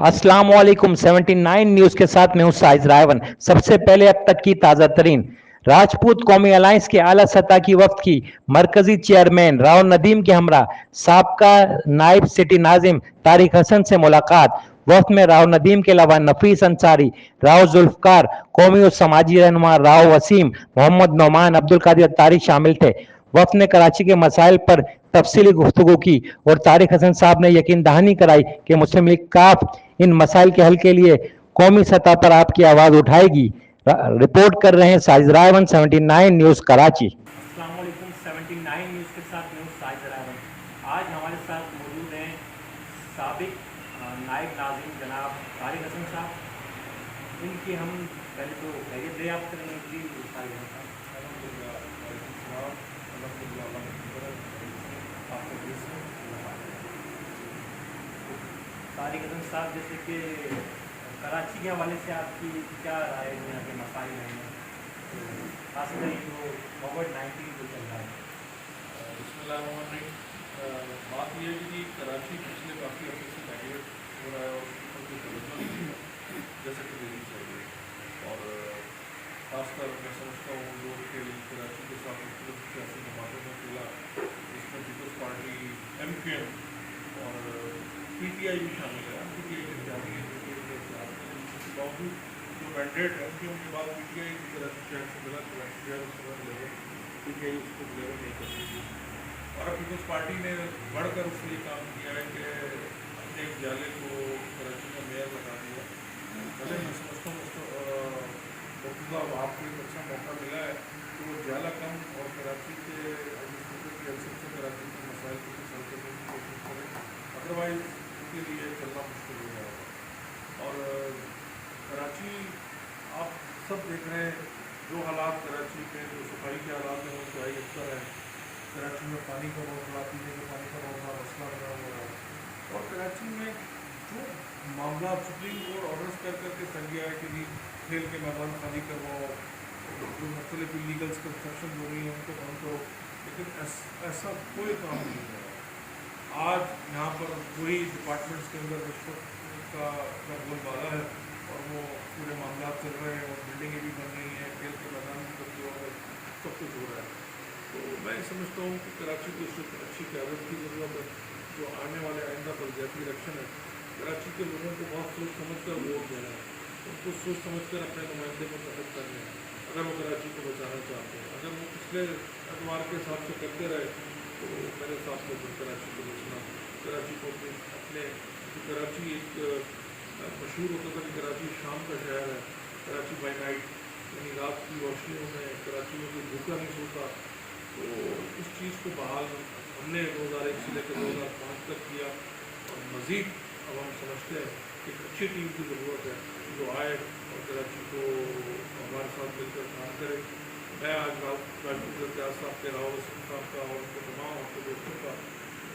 अस्सलाम वालेकुम 79 न्यूज के साथ मैं हूं साइज रायवन। सबसे पहले अब तक की ताजा तरीन। राजपूत कौमी अलायंस के आला सतह की वफ्द की मरकजी चेयरमैन राव नदीम के हमरा साबका नायब सिटी नाजिम तारिक हसन से मुलाकात। वफ्द में राव नदीम के अलावा नफीस अंसारी, राव जुल्फकार, कौमी और समाजी रहनुमा राव वसीम, मोहम्मद नौमान, अब्दुल कादिर तारिक शामिल थे। वफ्द ने कराची के मसाइल पर तफसीली गुफ्तगू की और तारिक हसन साहब ने यकीन दहानी कराई कि मुस्लिम लीग काफ इन मसाइल के हल के लिए कौमी सतह पर आपकी आवाज उठाएगी। रिपोर्ट कर रहे हैं साजिद रायवन, 79 न्यूज कराची। अस्सलाम वालेकुम 79 न्यूज़ के साथ मैं हूं साजिद रायवन। आज हमारे साथ मौजूद हैं साबिक नायब नाज़िम जनाब तारिक हसन साहब। इनकी हम पहले तो खैरियत दरियाफ्त करेंगे जी तारिक हसन तारिक हसन साहब, जैसे कि कराची के हवाले से आपकी क्या राय है? यहाँ के मसाइल हैं, खासकर ये जो कोविड-19 जो चल रहा है। बिस्मिल्लाहिर्रहमानिर्रहीम। बात यह है कि कराची पिछले काफ़ी अर्से से नेगलेक्ट हो रहा है और उसपर कोई तवज्जो नहीं है जैसे कि देनी चाहिए। और ख़ासकर मैं समझता हूँ लोग के कराची के साथ मुख्तलिफ सियासी जमातों में खुला, जिसमें पीपल्स पार्टी, MQM और PTI भी शामिल है। PTI के इख्तियारी है, PTI के इसके बावजूद जो मैंडेट है MQM के बाद PTI की कराची शहर से मिला, कराची शहर उसको मिलेगा, PTI उसको डिलीवर नहीं कर सकती। और अब पीपल्स पार्टी ने बढ़कर उससे ये काम किया है कि अपने एक जाले को कराची का मेयर बना दिया। भले मैं समझता हूँ उसको मौजूदा आपको एक अच्छा मौका मिला है कि वो जाला कम और कराची के से कराची के मसाइल को हल करने की कोशिश करें, अदरवाइज उनके लिए चलना मुश्किल हो जाएगा। और कराची आप सब देख रहे हैं जो हालात कराची के, जो सफाई के हालात हैं वो इंतहाई अक्सर है। कराची में पानी का बहुत बड़ा, पीने के पानी का बहुत बड़ा मसला बना हुआ है। और कराची में जो मामला सुप्रीम कोर्ट ऑर्डर्स कर करके कर गया है कि नहीं खेल के मैदान खाली करवाओ, जो मुख्तलिफ इलीगल्स कंस्ट्रक्शन हो रही हैं उनको बंद करो, लेकिन ऐसा कोई काम नहीं हो रहा। आज यहाँ पर वही डिपार्टमेंट्स के अंदर रिश्वत का बोलबाला है और वो पूरे मामला चल रहे हैं और बिल्डिंगें भी बन रही हैं, खेल के मैदान भी बन रहे हैं, सब कुछ हो रहा है। तो मैं समझता हूँ कि कराची को सिर्फ अच्छी क़यादत की ज़रूरत है। जो आने वाले आइंदा बलदियाती इलेक्शन है, कराची के लोगों को बहुत सोच समझ कर वोट देना है, उनको सोच समझ कर अपने नुमाइंदे को तलब करने हैं अगर वो कराची को बचाना चाहते हैं। अगर वो पिछले एतवार के हिसाब से करते रहे तो मेरे हिसाब से फिर कराची को बचना, कराची को अपने कराची एक मशहूर होता था कि कराची शाम का शहर है, कराची बाई नाइट, यानी रात की रोशनियों में कराची में कोई भूखा नहीं सोता। तो इस चीज़ को बहाल हमने 2001 से लेकर 2005 तक किया और मज़ीद अब हम समझते हैं कि एक अच्छी टीम की ज़रूरत है जो आए और कराची को हमारे साथ मिलकर काम करे। मैं आज राजपूत साहब के, राव वसीम साहब का और उनके तमाम आपके दोस्तों का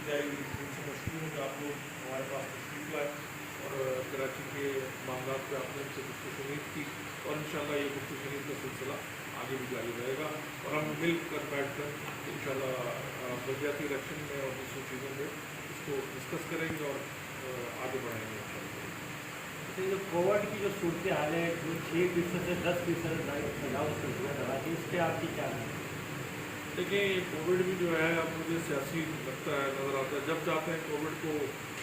उनसे मशहूर हूँ कि आप लोग हमारे पास तशरीफ लाए और कराची के मामला पर आपने उनसे गुफ्तगू की और इंशाल्लाह ये गुफ्तगू का सिलसिला आगे भी जारी रहेगा और हम मिल कर बैठ कर इंशाल्लाह बलदियाती इलेक्शन में और दूसरी चीज़ों में इसको डिस्कस करेंगे और आगे बढ़ाएंगे इंशाल्लाह। तो जो कोविड की जो सूरत हाल है, जो 6% से 10% तजावुज़ कर रहा है, इस पर आपकी क्या है? देखिए ये कोविड भी जो है अब मुझे सियासी लगता है, नज़र आता है। जब चाहते हैं कोविड को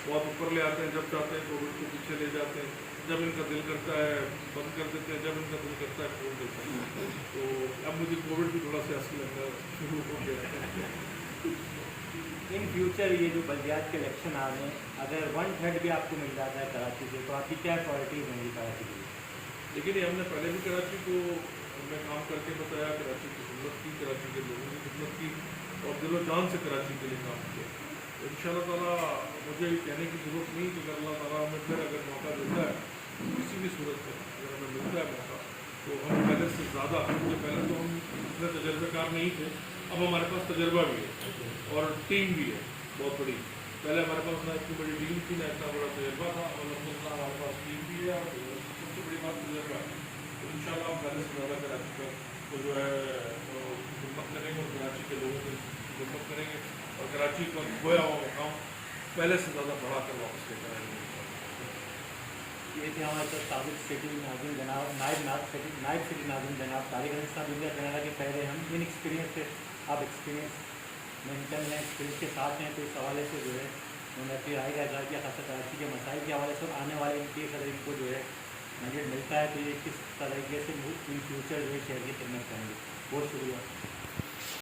बहुत ऊपर ले आते हैं, जब चाहते हैं कोविड को पीछे ले जाते हैं, जब इनका दिल करता है बंद कर देते हैं, जब इनका दिल करता है खोल देते हैं। तो अब मुझे कोविड भी थोड़ा सियासी लगना शुरू हो गया है। इन फ्यूचर ये जो बलदियात के इलेक्शन आ रहे हैं, अगर 1/3 भी आपको मिल जाता है कराची से, तो आपकी क्या प्रायोरिटीज़ होंगी कराची के लिए? लेकिन ये हमने पहले भी कराची को हमने काम करके बताया, कराची की खिदमत की, कराची के लोगों की खिदमत की और दिलो जान से कराची के लिए काम किया। तो इंशाअल्लाह ताला मुझे कहने की ज़रूरत नहीं कि अगर अल्लाह ताला हमें फिर अगर मौका देता है किसी भी सूरत में, अगर हमें मिलता है मौका, तो हम पहले से ज़्यादा, क्योंकि पहले तो हम इतने तजर्बेकार नहीं थे, अब हमारे पास तजर्बा भी है और टीम भी है बहुत बड़ी। पहले हमारे पास ना इतनी बड़ी टीम थी, ना इतना बड़ा तजर्बा था, और अलहम्दुलिल्लाह हमारे पास टीम भी है और सबसे बड़ी बात तजर्बा है। तो इंशाअल्लाह हम पहले से ज़्यादा कराची का तो जो है खिदमत करेंगे और कराची के लोगों की खिदमत करेंगे और कराची का खोया हुआ काम पहले से ज़्यादा बढ़ा कर वापस लेकर आएंगे। یہ تھے ہمارے ساتھ سابق سٹی ناظم جناب نائب سٹی ناظم جناب طارق عزیز صاحب انڈیا کینیڈا کے پہلے ہم ان ایکسپیرینس سے اب ایکسپیرینس مینٹن ہیں ایکسپیرینس کے ساتھ ہیں تو اس حوالے سے جو ہے انہوں نے اپنی رائے کا اظہار کیا خاصا کراچی کے مسائل کے حوالے سے اور آنے والے ان کے اگر ان کو جو ہے مینڈیٹ ملتا ہے تو یہ کس طریقے سے ان فیوچر جو ہے شہر کی خدمت کریں گے. بہت شکریہ.